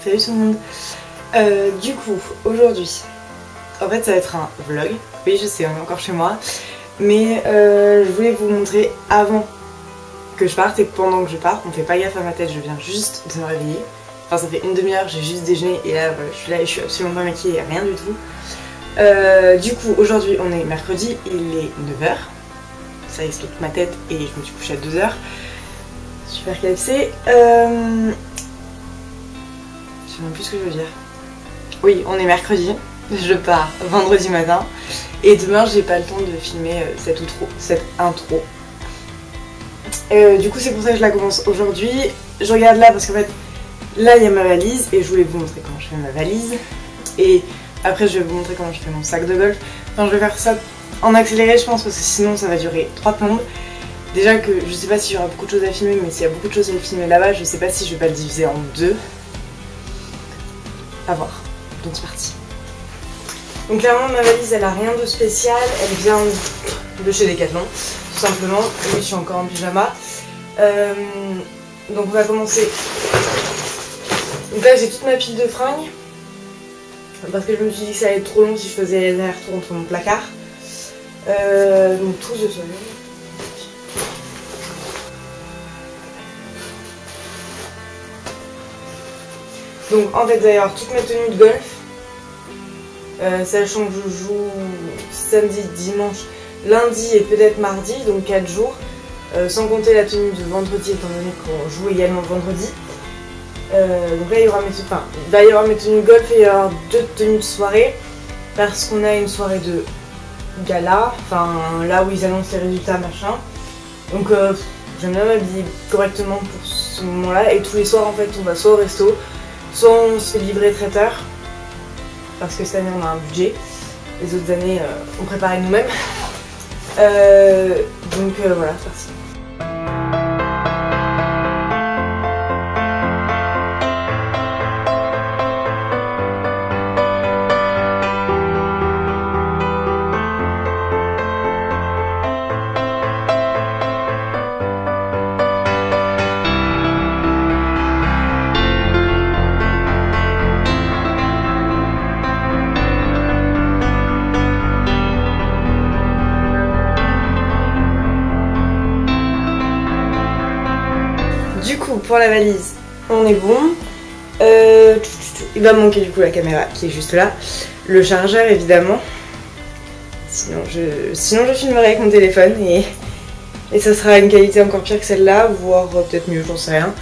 Salut tout le monde. Du coup, aujourd'hui, en fait ça va être un vlog. Oui je sais, on est encore chez moi. Mais je voulais vous montrer avant que je parte et pendant que je pars. On fait pas gaffe à ma tête, je viens juste de me réveiller. Enfin ça fait une demi-heure, j'ai juste déjeuné et là voilà, je suis là et je suis absolument pas maquillée, rien du tout. Du coup aujourd'hui on est mercredi, il est 9h. Ça explique ma tête et je me suis couchée à 2h. Super KFC. Je sais même plus ce que je veux dire. Oui, on est mercredi, je pars vendredi matin et demain j'ai pas le temps de filmer cette intro. Du coup c'est pour ça que je la commence aujourd'hui. Je regarde là parce qu'en fait là il y a ma valise et je voulais vous montrer comment je fais ma valise. Et après je vais vous montrer comment je fais mon sac de golf. Enfin je vais faire ça en accéléré je pense parce que sinon ça va durer 3 plombes. Déjà que je sais pas s'il y aura beaucoup de choses à filmer, mais s'il y a beaucoup de choses à filmer là-bas, je sais pas si je vais pas le diviser en deux. À voir. Donc c'est parti. Donc clairement ma valise elle a rien de spécial, elle vient de chez Decathlon, tout simplement. Et oui je suis encore en pyjama. Donc on va commencer. Donc là j'ai toute ma pile de fringues. Parce que je me suis dit que ça allait être trop long si je faisais les allers-retours entre mon placard. Donc trousse de soleil. Donc en fait d'ailleurs toutes mes tenues de golf, sachant que je joue samedi, dimanche, lundi et peut-être mardi, donc 4 jours, sans compter la tenue de vendredi étant donné qu'on joue également vendredi. Donc là il va y avoir mes tenues de golf et il va y avoir 2 tenues de soirée parce qu'on a une soirée de gala, enfin là où ils annoncent les résultats machin. Donc j'aime bien m'habiller correctement pour ce moment là et tous les soirs en fait on va soit au resto, soit on se fait livrer traiteur, parce que cette année on a un budget, les autres années on préparait nous-mêmes. Donc voilà, c'est parti. Du coup, pour la valise, on est bon. Il va me manquer du coup la caméra qui est juste là. Le chargeur évidemment. Sinon je filmerai avec mon téléphone et ça sera une qualité encore pire que celle-là, voire peut-être mieux, j'en sais rien.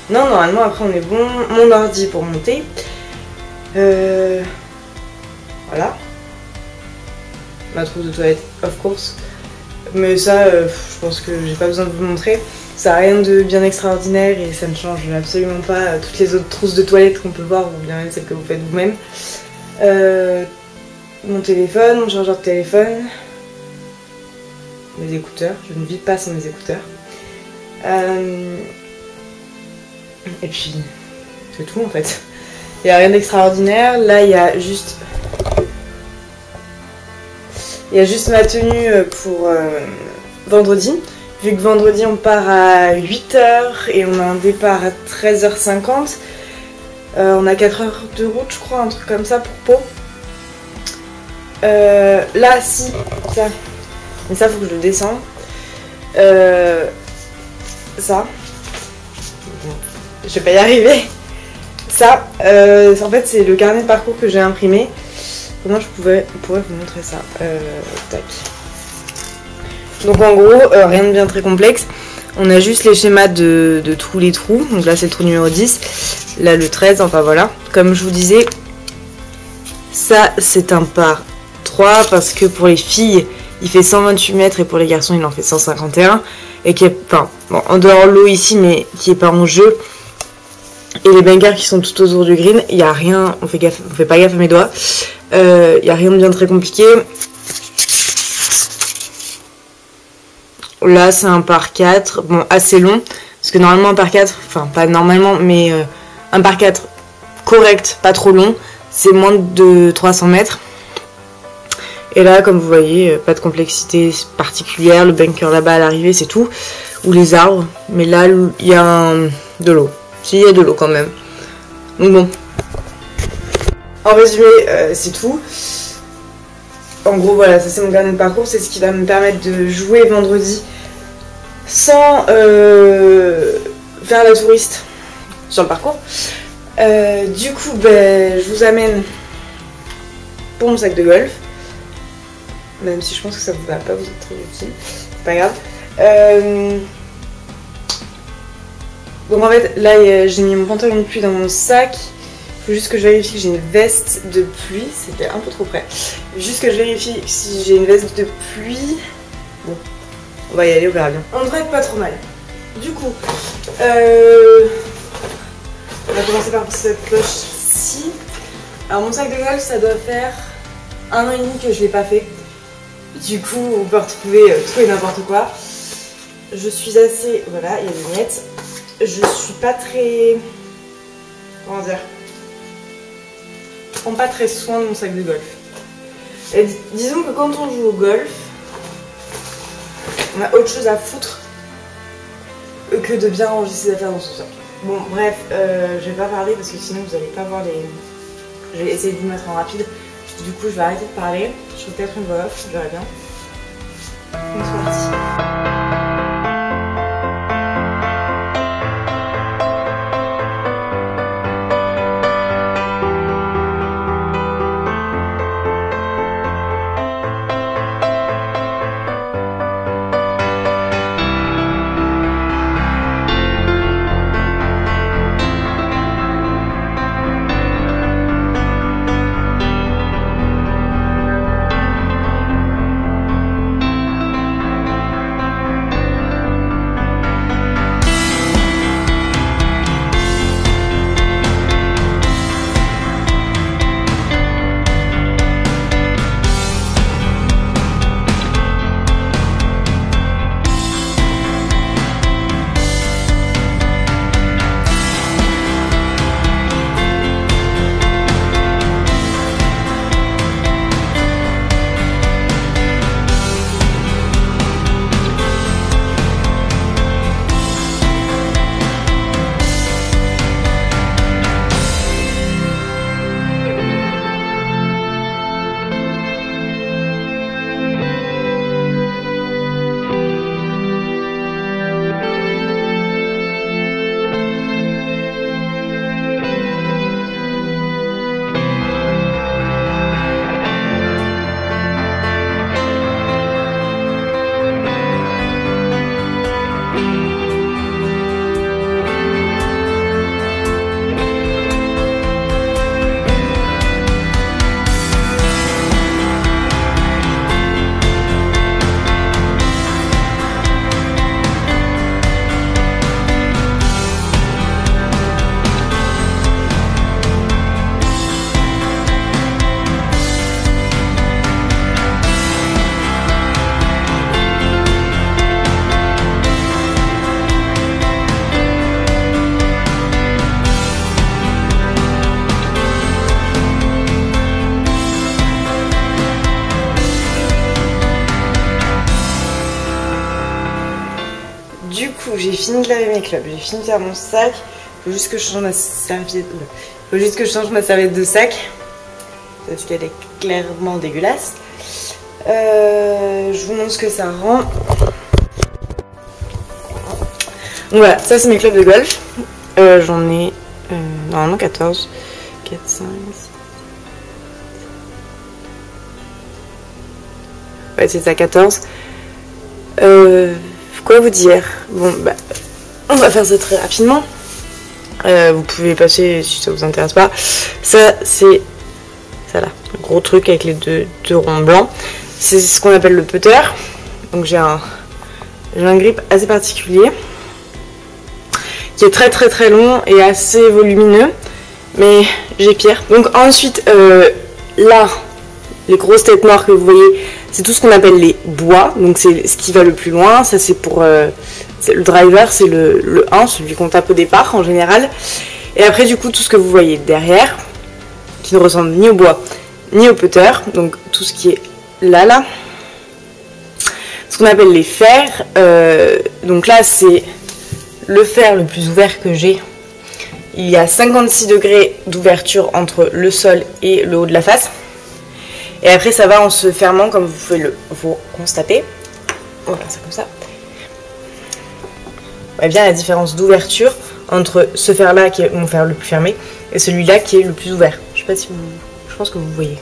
Non, normalement après on est bon. Mon ordi pour monter. Voilà. Ma trousse de toilette, of course. Mais ça, je pense que j'ai pas besoin de vous montrer. Ça n'a rien de bien extraordinaire et ça ne change absolument pas toutes les autres trousses de toilette qu'on peut voir, ou bien même celles que vous faites vous-même. Mon téléphone, mon chargeur de téléphone, mes écouteurs. Je ne vis pas sans mes écouteurs. Et puis, c'est tout en fait. Il n'y a rien d'extraordinaire. Là, il y a juste ma tenue pour vendredi. Vu que vendredi on part à 8h et on a un départ à 13h50. On a 4 heures de route je crois, un truc comme ça pour Pau. Là si, ça. Mais ça faut que je le descende. Ça. Je vais pas y arriver. Ça, en fait c'est le carnet de parcours que j'ai imprimé. Comment je pourrais vous montrer ça, tac. Donc en gros, rien de bien très complexe. On a juste les schémas de tous les trous. Donc là c'est le trou numéro 10. Là le 13, enfin voilà. Comme je vous disais, ça c'est un par 3 parce que pour les filles il fait 128 mètres et pour les garçons il en fait 151. Et qui est, enfin, bon, en dehors de l'eau ici mais qui est pas en jeu. Et les bunkers qui sont tout autour du green, il n'y a rien, on fait pas gaffe à mes doigts. Il n'y a rien de bien très compliqué. Là c'est un par 4, bon assez long, parce que normalement un par 4, enfin pas normalement, mais un par 4 correct, pas trop long, c'est moins de 300 mètres. Et là comme vous voyez, pas de complexité particulière, le bunker là-bas à l'arrivée c'est tout. ou les arbres. Mais là, il y a de l'eau. Si, il y a de l'eau quand même. Donc bon. En résumé, c'est tout. En gros, voilà, ça c'est mon carnet de parcours. C'est ce qui va me permettre de jouer vendredi sans faire la touriste sur le parcours. Du coup, je vous amène pour mon sac de golf. Même si je pense que ça ne va pas vous être très utile. C'est pas grave. Donc en fait, là j'ai mis mon pantalon de pluie dans mon sac. Il faut juste que je vérifie que j'ai une veste de pluie. C'était un peu trop près. Juste que je vérifie si j'ai une veste de pluie. Bon, on va y aller, on verra bien. On devrait être pas trop mal. Du coup, on va commencer par cette poche-ci. Alors mon sac de golf, ça doit faire 1 an et demi que je l'ai pas fait. Du coup, on peut retrouver tout et n'importe quoi. Je suis assez... Voilà, il y a des lunettes. Je suis pas très... Comment dire? Je prends pas très soin de mon sac de golf. Et disons que quand on joue au golf, on a autre chose à foutre que de bien ranger ses affaires dans son sac. Bon, bref, je vais pas parler parce que sinon vous allez pas voir les... Je vais essayer de vous mettre en rapide. Du coup, je vais arrêter de parler. Je ferai peut-être une voix off, je verrai bien. Donc c'est parti. J'ai fini de laver mes clubs, j'ai fini de faire mon sac. Il faut juste que je change ma serviette. Il faut juste que je change ma serviette de sac. Parce qu'elle est clairement dégueulasse. Je vous montre ce que ça rend. Donc voilà, ça c'est mes clubs de golf. J'en ai normalement 14. 4, 5, 6. Ouais, c'est ça, 14. Quoi vous dire? Bon, on va faire ça très rapidement. Vous pouvez passer si ça vous intéresse pas. Ça, c'est ça là, le gros truc avec les deux ronds blancs. C'est ce qu'on appelle le putter. Donc j'ai un grip assez particulier qui est très très très long et assez volumineux. Mais j'ai pire. Donc ensuite, là, les grosses têtes noires que vous voyez, c'est tout ce qu'on appelle les bois, donc c'est ce qui va le plus loin. Ça c'est pour le driver, c'est le 1, celui qu'on tape au départ en général. Et après du coup tout ce que vous voyez derrière, qui ne ressemble ni au bois ni au putter, donc tout ce qui est là, ce qu'on appelle les fers. Donc là c'est le fer le plus ouvert que j'ai. Il y a 56 degrés d'ouverture entre le sol et le haut de la face. Et après ça va en se fermant comme vous pouvez le constater. Voilà, c'est comme ça. On voit bien la différence d'ouverture entre ce fer là qui est mon fer le plus fermé et celui-là qui est le plus ouvert. Je sais pas si vous... Je pense que vous voyez.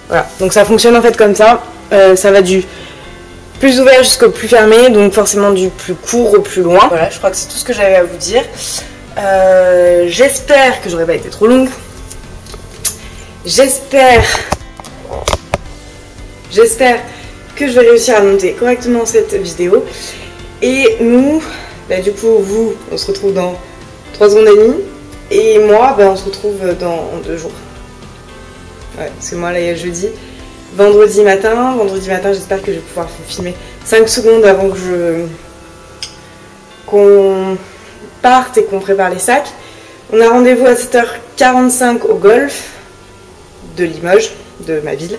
Voilà, donc ça fonctionne en fait comme ça. Ça va du plus ouvert jusqu'au plus fermé, donc forcément du plus court au plus loin. Voilà, je crois que c'est tout ce que j'avais à vous dire. J'espère que j'aurais pas été trop longue. J'espère que je vais réussir à monter correctement cette vidéo. Et nous, bah, du coup, vous, on se retrouve dans 3 secondes et demie. Et moi, bah, on se retrouve dans 2 jours. Ouais, parce que moi, là, il y a jeudi. Vendredi matin, j'espère que je vais pouvoir vous filmer 5 secondes avant que qu'on parte et qu'on prépare les sacs. On a rendez-vous à 7h45 au golf de Limoges, de ma ville.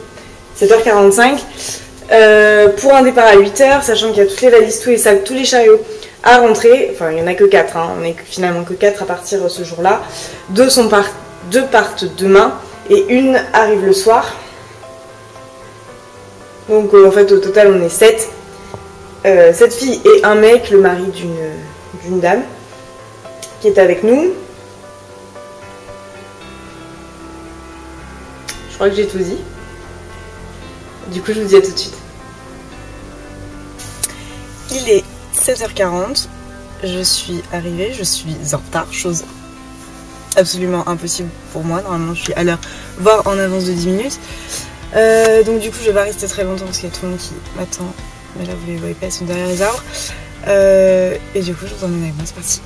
7h45 pour un départ à 8h, sachant qu'il y a toutes les valises, tous les sacs, tous les chariots à rentrer. Enfin, il n'y en a que 4, hein. On n'est finalement que 4 à partir ce jour-là. 2 partent demain et une arrive le soir. Donc en fait au total on est 7. 7 filles et un mec, le mari d'une dame qui est avec nous. Je crois que j'ai tout dit. Du coup je vous dis à tout de suite. Il est 7h40. Je suis arrivée, je suis en retard, chose absolument impossible pour moi. Normalement je suis à l'heure, voire en avance de 10 minutes. Donc du coup je vais pas rester très longtemps parce qu'il y a tout le monde qui m'attend. Mais là vous les voyez pas, ils sont derrière les arbres. Et du coup je vous emmène avec moi, c'est parti.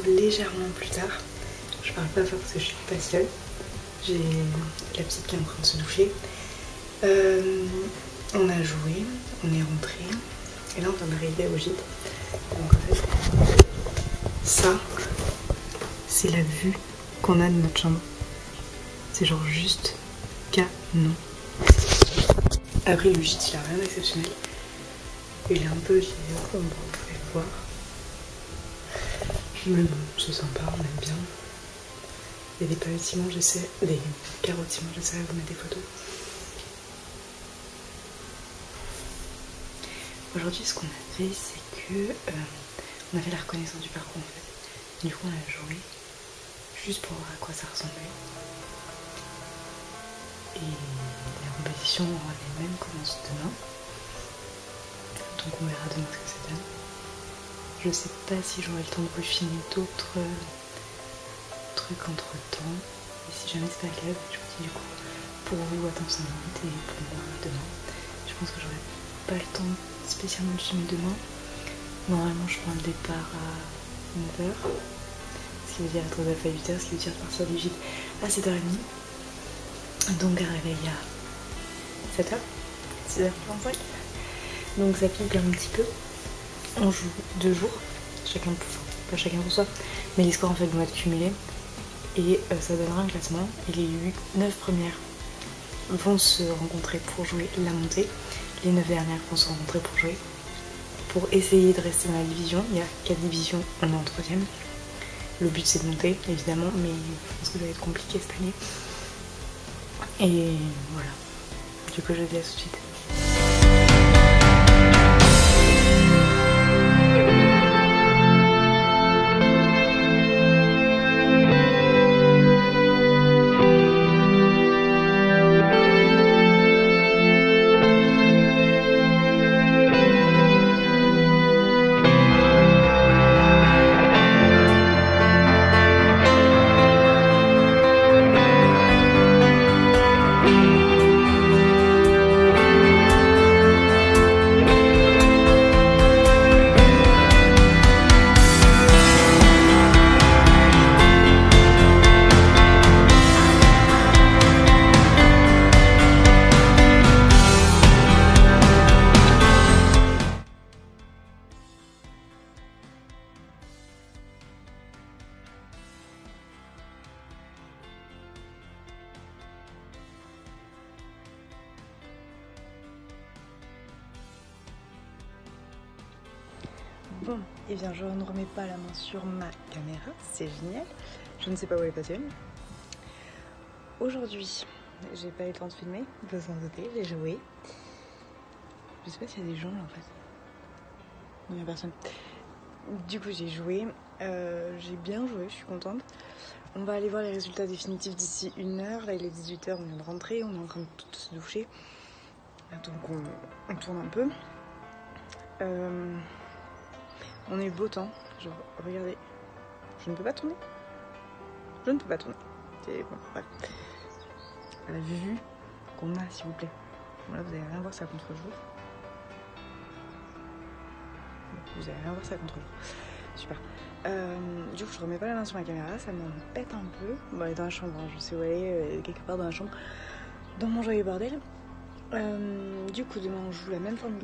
Légèrement plus tard, je parle pas fort parce que je suis pas seule, j'ai la petite qui est en train de se doucher. On a joué, on est rentré et là on vient d'arriver au gîte. Donc en fait ça c'est la vue qu'on a de notre chambre, c'est genre juste canon. Après le gîte il a rien d'exceptionnel, il est un peu vieillot comme vous pouvez le voir. Mais bon, c'est sympa, on aime bien. Il y a des paillettiments, des carottiments, j'essaie de vous mettre des photos. Aujourd'hui, ce qu'on a fait, c'est que on a fait la reconnaissance du parcours en fait. Du coup, on a joué juste pour voir à quoi ça ressemblait. Et les compétitions auront les mêmes commencent demain. Donc on verra demain ce que ça donne. Je sais pas si j'aurai le temps de vous filmer d'autres trucs entre temps. Et si jamais c'est pas le cas, je vous dis du coup pour vous attendre 5 minutes et pour moi demain. Je pense que j'aurai pas le temps spécialement de filmer demain. Normalement je prends le départ à 9h. Ce qui veut dire être au golf à 8h, ce qui veut dire partir du gîte à 7h30. Donc à réveiller à 7h, 6h45. Donc ça pique un petit peu. On joue 2 jours, pas chacun pour soi, mais les scores en fait vont être cumulés et ça donnera un classement. Et les 9 premières vont se rencontrer pour jouer la montée, les 9 dernières vont se rencontrer pour jouer, pour essayer de rester dans la division. Il y a 4 divisions, on est en 3ème. Le but c'est de monter évidemment, mais je pense que ça va être compliqué cette année. Et voilà, Du coup je vous dis à tout de suite. Bon, et bien je ne remets pas la main sur ma caméra, c'est génial. Je ne sais pas où elle est passée. Aujourd'hui, j'ai pas eu le temps de filmer, vous vous en doutez, j'ai joué. Je sais pas s'il y a des gens là en fait. Non, il n'y a personne. Du coup j'ai joué, j'ai bien joué, je suis contente. On va aller voir les résultats définitifs d'ici 1 heure. Là il est 18 h, on vient de rentrer, on est en train de tout se doucher. Donc on tourne un peu. On a eu beau temps, genre regardez, je ne peux pas tourner. Je ne peux pas tourner. C'est bon, bref. La vue qu'on a s'il vous plaît. Bon là vous allez rien voir, c'est à contre-jour. Vous allez rien voir, c'est à contre-jour. Super. Du coup je remets pas la main sur ma caméra, ça m'embête un peu. Bon elle est dans la chambre, hein. Je sais où elle est, quelque part dans la chambre. Dans mon joyeux bordel. Du coup demain on joue la même formule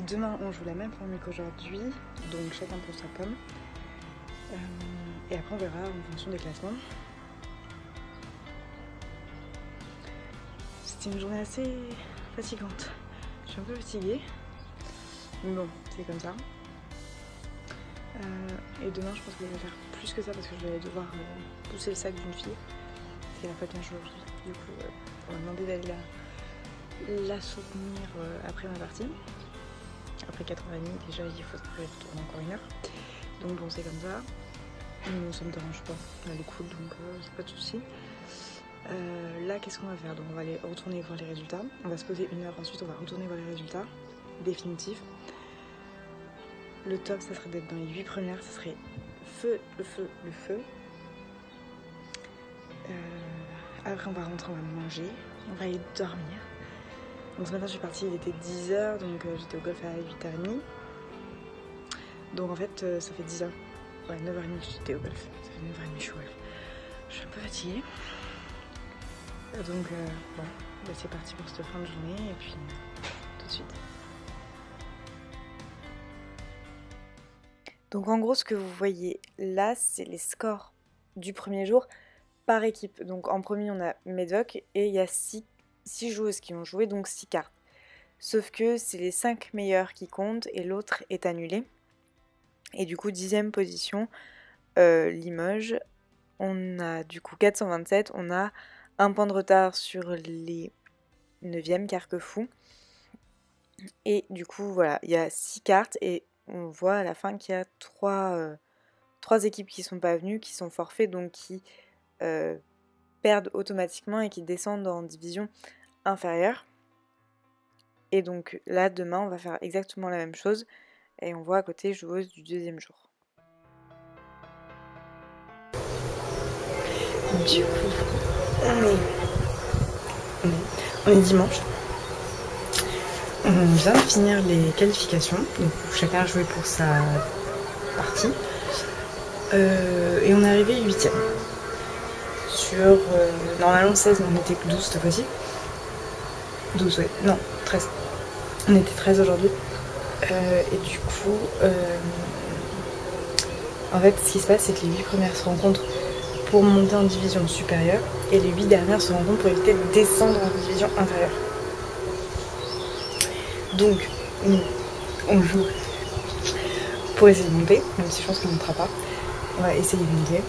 qu'aujourd'hui, donc chacun pour sa pomme. Et après on verra en fonction des classements. C'était une journée assez fatigante. Je suis un peu fatiguée, mais bon c'est comme ça. Et demain je pense que je vais faire plus que ça parce que je vais devoir pousser le sac d'une fille. C'est la fête aujourd'hui. Du coup on m'a demandé d'aller la soutenir après ma partie. Après 4h30 déjà il faut que je retourne encore 1 heure. Donc bon c'est comme ça. Mais ça me dérange pas. Elle est cool donc c'est pas de soucis. Là qu'est-ce qu'on va faire? Donc on va aller retourner voir les résultats. On va se poser 1 heure, ensuite on va retourner voir les résultats définitifs. Le top ça serait d'être dans les 8 premières, ça serait le feu. Après on va rentrer, on va manger, on va aller dormir. Donc ce matin je suis partie, il était 10 h, donc j'étais au golf à 8h30. Donc en fait ça fait 10 h. Ouais, 9h30 que j'étais au golf. Ça fait 9h30 je suis au golf. Je suis un peu fatiguée. Donc bon, bah, c'est parti pour cette fin de journée et puis tout de suite. Donc en gros ce que vous voyez là c'est les scores du premier jour par équipe. Donc en premier on a Médoc et il y a 6 joueuses qui ont joué, donc 6 cartes. Sauf que c'est les 5 meilleurs qui comptent et l'autre est annulé. Et du coup 10e position, Limoges. On a du coup 427, on a un point de retard sur les 9e Carquefou. Et du coup voilà, il y a 6 cartes et on voit à la fin qu'il y a 3 équipes qui sont pas venues, qui sont forfaits, donc qui perdent automatiquement et qui descendent en division inférieure. Et donc là demain on va faire exactement la même chose et on voit à côté joueuse du 2e jour. Du coup on est dimanche. On vient de finir les qualifications, donc chacun a joué pour sa partie. Et on est arrivé 8e. Sur normalement 16, mais on était que 12 cette fois-ci. 12, ouais, non, 13. On était 13 aujourd'hui. Et du coup, en fait, ce qui se passe, c'est que les 8 premières se rencontrent pour monter en division supérieure et les 8 dernières se rencontrent pour éviter de descendre en division inférieure. Donc, on joue pour essayer de monter, même si je pense qu'on ne montera pas. On va essayer de monter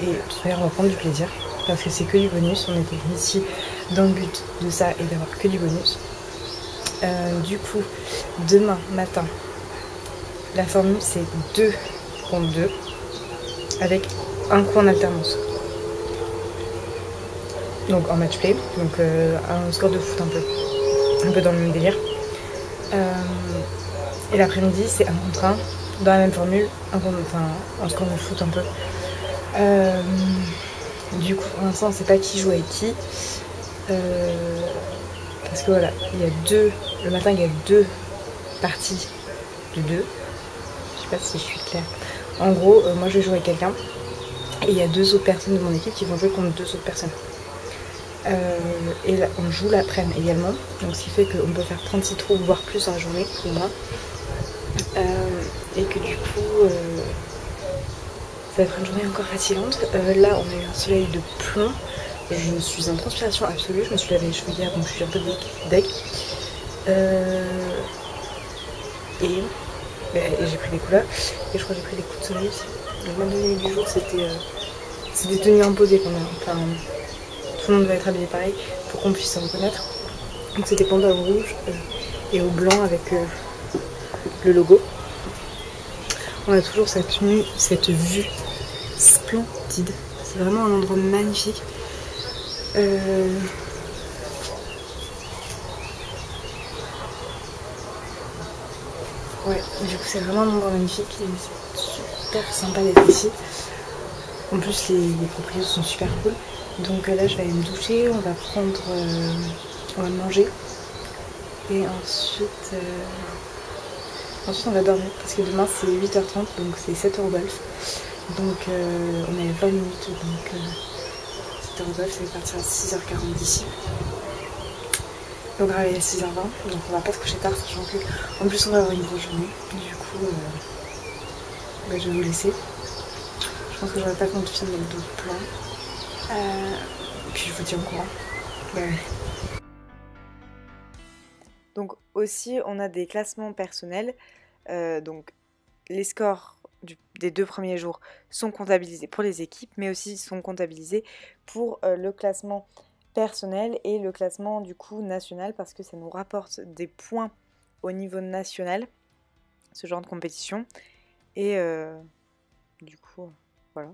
et de toute manière, on va prendre du plaisir parce que c'est que du bonus. On était ici dans le but de ça et d'avoir que du bonus. Du coup, demain matin, la formule c'est 2 contre 2 avec un coup en alternance. Donc en match play, donc un score de foot un peu dans le même délire. Et l'après-midi c'est 1 contre 1 dans la même formule, un score de foot un peu. Du coup pour l'instant on sait pas qui joue avec qui. Parce que voilà, le matin il y a 2 parties de 2. Je sais pas si je suis claire. En gros, moi je vais jouer avec quelqu'un et il y a 2 autres personnes de mon équipe qui vont jouer contre 2 autres personnes. Et là, on joue l'après-midi également, donc ce qui fait qu'on peut faire 36 trous, voire plus dans la journée, pour moi. Et que du coup, ça va être une journée encore fatigante. Là, on a eu un soleil de plomb. Je suis en transpiration absolue, je me suis lavé les cheveux hier, donc je suis un peu deg. Et j'ai pris des couleurs, et je crois que j'ai pris des coups de soleil aussi. Le mois de du jour, c'était tenu imposé quand même. Enfin, tout le monde va être habillé pareil pour qu'on puisse se reconnaître. Donc c'était pendu au rouge et au blanc avec le logo. On a toujours cette vue splendide. C'est vraiment un endroit magnifique. Ouais, du coup c'est vraiment un endroit magnifique et c'est super sympa d'être ici. En plus les propriétaires sont super cool. Donc là je vais aller me doucher, on va manger et ensuite on va dormir parce que demain c'est 8h30 donc c'est 7h au golf. Donc on a 20 minutes donc 7h au golf, ça va partir à 6h40 d'ici. Donc réveil à 6h20, donc on va pas se coucher tard sachant que en plus on va avoir une grosse journée. Du coup je vais vous laisser. Je pense que j'aurai pas le temps de filmer d'autres plans. Puis je vous tiens au courant. Ouais. Donc aussi on a des classements personnels. Donc les scores des 2 premiers jours sont comptabilisés pour les équipes, mais aussi sont comptabilisés pour le classement personnel et le classement du coup national, parce que ça nous rapporte des points au niveau national, ce genre de compétition. Et du coup, voilà.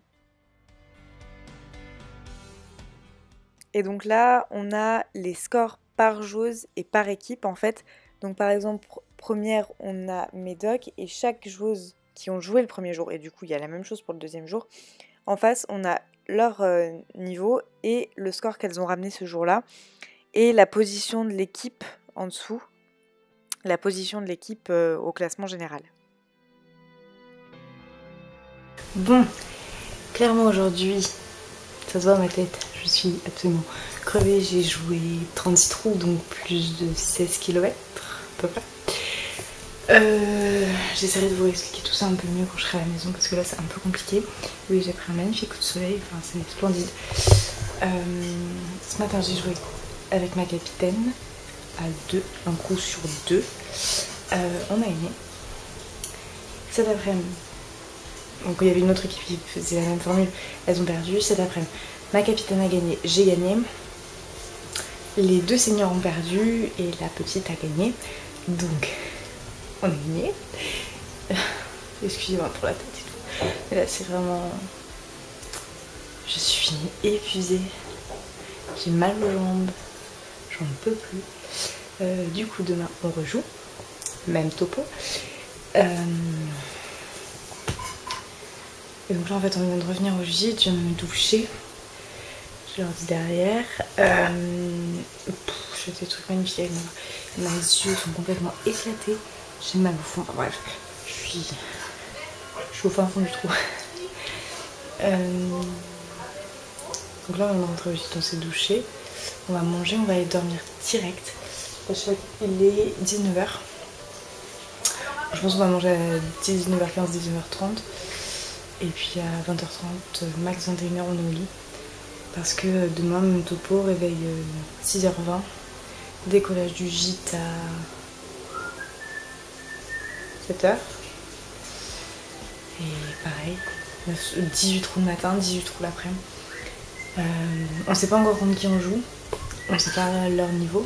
Et donc là, on a les scores par joueuse et par équipe en fait. Donc par exemple, première, on a Médoc et chaque joueuse qui ont joué le premier jour, et du coup il y a la même chose pour le deuxième jour, en face on a leur niveau et le score qu'elles ont ramené ce jour-là et la position de l'équipe en dessous, la position de l'équipe au classement général. Bon, clairement aujourd'hui, ça se voit à ma tête, je suis absolument crevée, j'ai joué 36 trous, donc plus de 16 km à peu près. J'essaierai de vous expliquer tout ça un peu mieux quand je serai à la maison parce que là c'est un peu compliqué. Oui, j'ai pris un magnifique coup de soleil, enfin c'est splendide. Ce matin j'ai joué avec ma capitaine à 2, un coup sur 2. On a gagné. Cet après-midi, donc il y avait une autre équipe qui faisait la même formule, elles ont perdu. Cet après-midi, ma capitaine a gagné, j'ai gagné. Les 2 seniors ont perdu et la petite a gagné. Donc on a gagné. Excusez-moi pour la tête et tout. Mais là c'est vraiment... Je suis épuisée. J'ai mal aux jambes. J'en peux plus. Du coup demain on rejoue. Même topo. Et donc là en fait on vient de revenir au gîte. Je viens de me doucher. Je leur dis derrière. Je fais des trucs magnifiques avec moi. Mes yeux sont complètement éclatés. J'ai mal au fond. Enfin, bref, je suis au fin fond du trou. Donc là on est rentré au gîte, on s'est douché. On va manger, on va aller dormir direct. Je crois qu'il est 19h. Je pense qu'on va manger à 19h15, 19h30. Et puis à 20h30, max 21h on est au lit. Parce que demain mon topo réveille 6h20. Décollage du gîte à 7h. Et pareil, 18 trous le matin, 18 trous l'après-midi. On sait pas encore contre qui on joue, on sait pas leur niveau.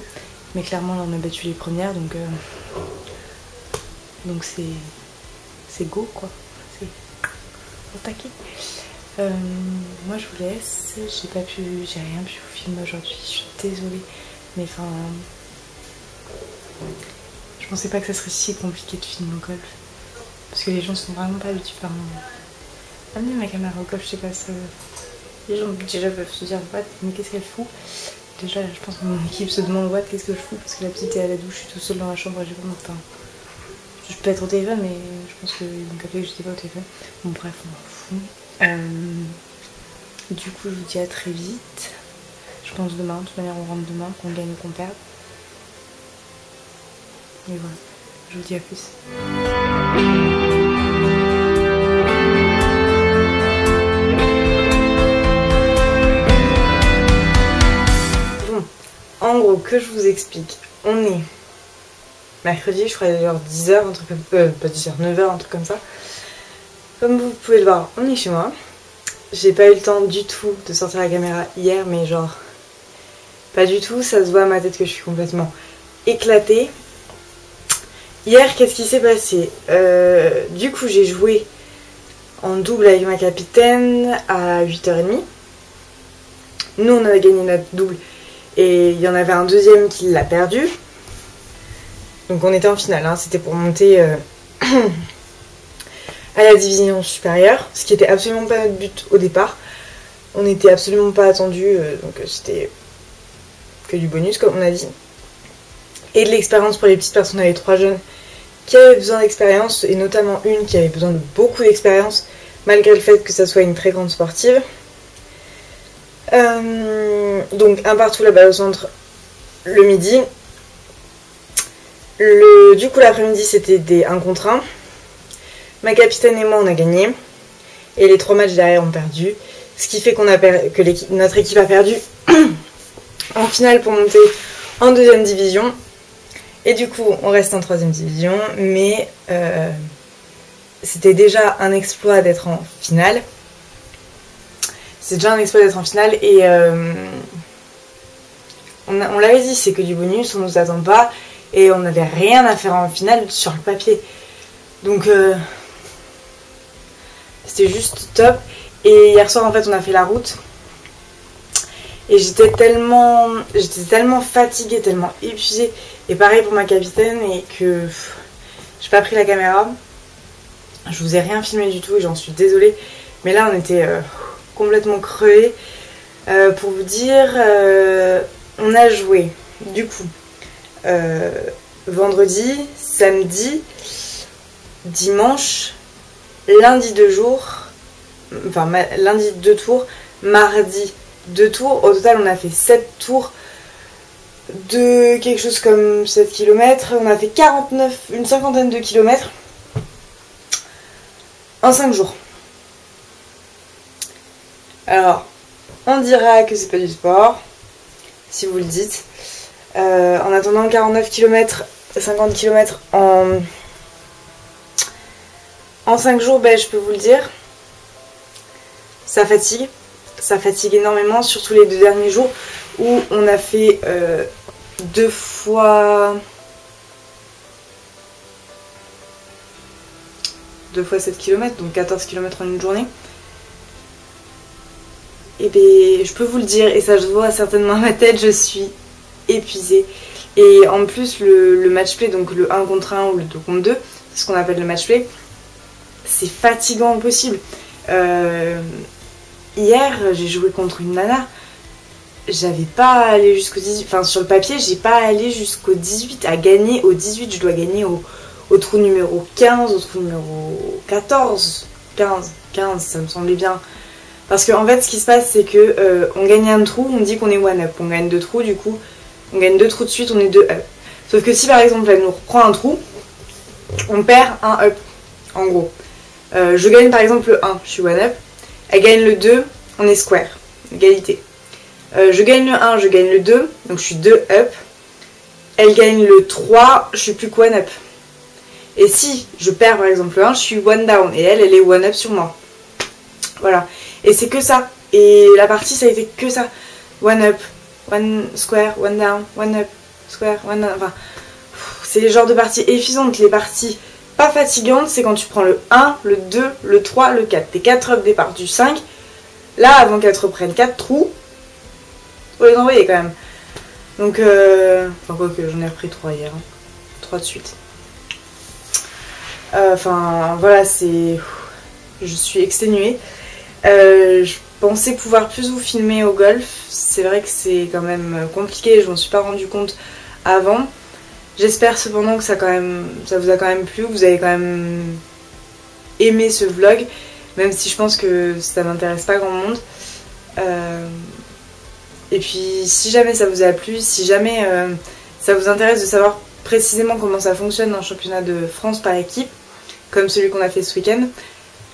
Mais clairement là on a battu les premières donc c'est go quoi. C'est au taquet. Moi je vous laisse, j'ai rien pu vous filmer aujourd'hui, je suis désolée. Mais enfin, je pensais pas que ça serait si compliqué de filmer au golf. Parce que les gens sont vraiment pas habitués par moi. Amener ma caméra au golf, je sais pas, ça... les gens déjà peuvent se dire what, mais qu'est-ce qu'elle fout? Déjà je pense que mon équipe se demande what, qu'est-ce que je fous? Parce que la petite est à la douche, je suis toute seule dans la chambre, j'ai pas mon temps. Je peux être au téléphone mais je pense qu'ils ont capté que j'étais pas au téléphone. Bon bref, on m'en fout. Du coup je vous dis à très vite. Je pense demain, de toute manière on rentre demain, qu'on gagne ou qu'on perde. Et voilà, je vous dis à plus. Bon, en gros, que je vous explique, on est mercredi, je crois d'ailleurs 10h, un truc comme pas 10h, 9h, un truc comme ça. Comme vous pouvez le voir, on est chez moi. J'ai pas eu le temps du tout de sortir la caméra hier, mais genre... pas du tout, ça se voit à ma tête que je suis complètement éclatée. Hier, qu'est-ce qui s'est passé? Du coup, j'ai joué en double avec ma capitaine à 8h30. Nous, on avait gagné notre double et il y en avait un deuxième qui l'a perdu. Donc on était en finale, hein. C'était pour monter à la division supérieure, ce qui était absolument pas notre but au départ. On n'était absolument pas attendu, donc c'était que du bonus comme on a dit. Et de l'expérience pour les petites personnes. On avait 3 jeunes qui avaient besoin d'expérience, et notamment une qui avait besoin de beaucoup d'expérience, malgré le fait que ça soit une très grande sportive. Donc un partout la balle au centre le midi. Du coup l'après-midi c'était des 1 contre 1. Ma capitaine et moi on a gagné. Et les 3 matchs derrière ont perdu. Ce qui fait que notre équipe a perdu en finale pour monter en 2e division. Et du coup on reste en 3e division. Mais c'était déjà un exploit d'être en finale. C'est déjà un exploit d'être en finale. Et on l'avait dit, c'est que du bonus, on nous attend pas. Et on n'avait rien à faire en finale sur le papier. Donc c'était juste top. Et hier soir en fait on a fait la route. Et j'étais tellement fatiguée, tellement épuisée. Et pareil pour ma capitaine, et que j'ai pas pris la caméra. Je vous ai rien filmé du tout et j'en suis désolée. Mais là on était complètement crevés. Pour vous dire, on a joué du coup vendredi, samedi, dimanche, lundi 2 jours, enfin lundi 2 tours, mardi 2 tours. Au total on a fait 7 tours de quelque chose comme 7 km. On a fait une cinquantaine de kilomètres en 5 jours. Alors on dira que c'est pas du sport si vous le dites. En attendant 49 km, 50 km en 5 jours, ben, je peux vous le dire, ça fatigue énormément, surtout les 2 derniers jours où on a fait 2 fois 7 km, donc 14 km en une journée. Et ben, je peux vous le dire, et ça se voit certainement à ma tête, je suis épuisée. Et en plus le match play, donc le 1 contre 1 ou le 2 contre 2, c'est ce qu'on appelle le match play, c'est fatigant au possible. Hier j'ai joué contre une nana, j'avais pas allé jusqu'au 18, enfin sur le papier j'ai pas allé jusqu'au 18, à gagner au 18, je dois gagner au trou numéro 15, au trou numéro 14, 15, ça me semblait bien. Parce qu'en fait ce qui se passe c'est que on gagne un trou, on dit qu'on est one up, on gagne 2 trous, du coup on gagne 2 trous de suite, on est 2 up. Sauf que si par exemple elle nous reprend un trou, on perd un up, en gros. Je gagne par exemple le 1, je suis one up, elle gagne le 2, on est square, égalité. Je gagne le 1, je gagne le 2, donc je suis 2 up. Elle gagne le 3, je suis plus que one up. Et si je perds par exemple le 1, je suis one down, et elle est one up sur moi. Voilà. Et c'est que ça. Et la partie ça a été que ça. One up, one square, one down, one up, square, one, enfin, c'est les genres de parties effusantes. Les parties pas fatigantes, c'est quand tu prends le 1, le 2, le 3, le 4. Tes 4 œufs départ du 5. Là, avant qu'elles te reprennent 4 trous, faut les envoyer quand même. Donc, enfin, quoi que j'en ai repris 3 hier. Hein. 3 de suite. Enfin, voilà, c'est... Je suis exténuée. Je pensais pouvoir plus vous filmer au golf. C'est vrai que c'est quand même compliqué, je m'en suis pas rendu compte avant. J'espère cependant que ça vous a quand même plu, vous avez quand même aimé ce vlog, même si je pense que ça n'intéresse pas grand monde. Et puis si jamais ça vous a plu, si jamais ça vous intéresse de savoir précisément comment ça fonctionne un championnat de France par équipe, comme celui qu'on a fait ce week-end,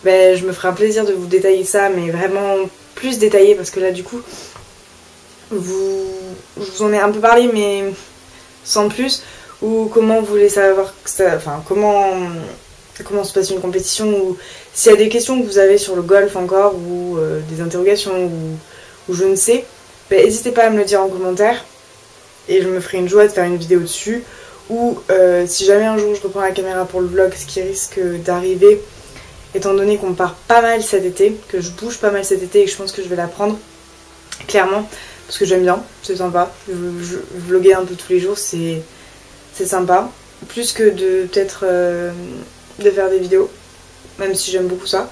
ben, je me ferai un plaisir de vous détailler ça, mais vraiment plus détaillé, parce que là du coup, je vous en ai un peu parlé, mais sans plus, ou comment vous voulez savoir que ça, enfin comment se passe une compétition, ou s'il y a des questions que vous avez sur le golf encore, ou des interrogations, ou je ne sais, ben, n'hésitez pas à me le dire en commentaire, et je me ferai une joie de faire une vidéo dessus, ou si jamais un jour je reprends la caméra pour le vlog, ce qui risque d'arriver, étant donné qu'on part pas mal cet été, que je bouge pas mal cet été et que je pense que je vais la prendre, clairement, parce que j'aime bien, c'est sympa, vlogger un peu tous les jours, c'est sympa, plus que de peut-être de faire des vidéos, même si j'aime beaucoup ça.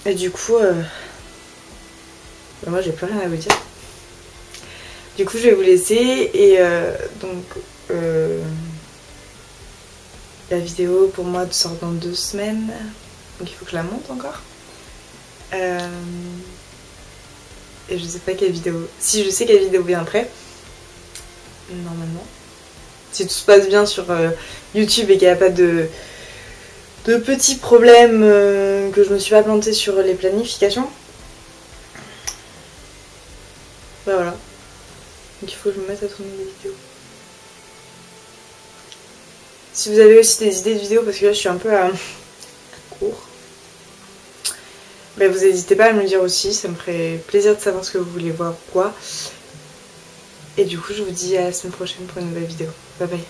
Et du coup, moi j'ai plus rien à vous dire. Du coup je vais vous laisser et donc la vidéo pour moi sort dans 2 semaines, donc il faut que je la monte encore. Et je sais pas quelle vidéo, si je sais quelle vidéo vient après, normalement. Si tout se passe bien sur YouTube et qu'il n'y a pas de petits problèmes, que je me suis pas plantée sur les planifications. Bah voilà. Donc il faut que je me mette à tourner des vidéos. Si vous avez aussi des idées de vidéos, parce que là je suis un peu à court, bah vous n'hésitez pas à me le dire aussi, ça me ferait plaisir de savoir ce que vous voulez voir ou quoi. Et du coup je vous dis à la semaine prochaine pour une nouvelle vidéo. Bye bye.